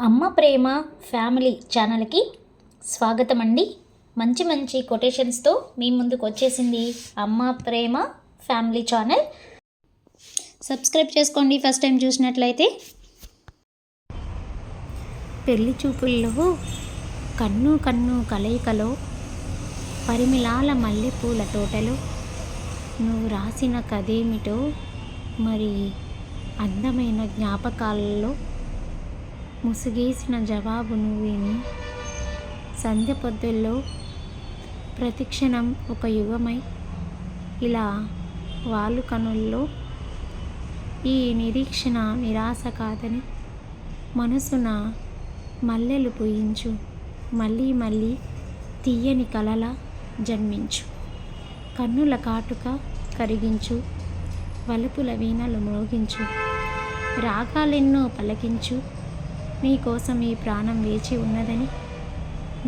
అమ్మ ప్రేమ ఫ్యామిలీ ఛానల్కి స్వాగతం అండి. మంచి మంచి కొటేషన్స్తో మీ ముందుకు వచ్చేసింది అమ్మ ప్రేమ ఫ్యామిలీ ఛానల్. సబ్స్క్రైబ్ చేసుకోండి ఫస్ట్ టైం చూసినట్లయితే. పెళ్లి చూపుల్లో కన్ను కన్ను కలయికలో పరిమిళాల మల్లెపూల తోటలో నువ్వు రాసిన కథేమిటో మరి అందమైన జ్ఞాపకాలలో ముసుగేసిన జవాబు నువ్వేమి. సంధ్య పొద్దుల్లో ప్రతిక్షణం ఒక యుగమై ఇలా వాళ్ళు కనుల్లో ఈ నిరీక్షణ నిరాశ కాదని మనసున మల్లెలు పూయించు. మళ్ళీ మళ్ళీ తీయని కలల జన్మించు. కన్నుల కాటుక కరిగించు. వలుపుల వీణలు మ్రోగించు. రాగాలెన్నో పలకించు. నీకోసం ఈ ప్రాణం వేచి ఉన్నదని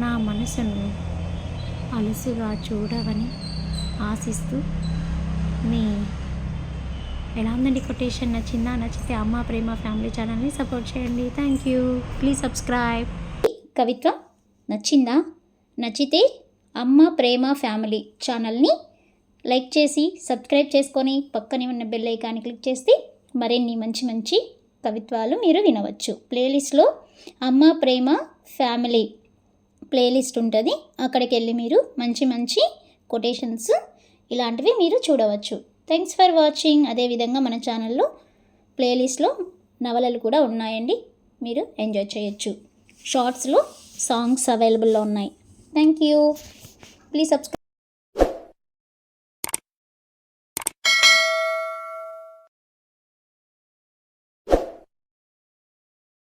నా మనసును అలుసుగా చూడవని ఆశిస్తూ నీ. ఎలా ఉందండి కొటేషన్? నచ్చిందా? నచ్చితే అమ్మ ప్రేమ ఫ్యామిలీ ఛానల్ని సపోర్ట్ చేయండి. Thank you. Please subscribe. కవిత్వం నచ్చిందా? నచ్చితే అమ్మ ప్రేమ ఫ్యామిలీ ఛానల్ని లైక్ చేసి సబ్స్క్రైబ్ చేసుకొని పక్కనే ఉన్న బెల్ ఐకాన్ని క్లిక్ చేస్తే మరిన్ని మంచి మంచి కవిత్వాలు మీరు వినవచ్చు. ప్లేలిస్ట్లో అమ్మ ప్రేమ ఫ్యామిలీ ప్లేలిస్ట్ ఉంటుంది. అక్కడికి వెళ్ళి మీరు మంచి మంచి కొటేషన్స్ ఇలాంటివి మీరు చూడవచ్చు. Thanks for watching. అదేవిధంగా మన ఛానల్లో ప్లేలిస్ట్లో నవలలు కూడా ఉన్నాయండి, మీరు ఎంజాయ్ చేయొచ్చు. షార్ట్స్లో సాంగ్స్ అవైలబుల్లో ఉన్నాయి. Thank you. Please subscribe.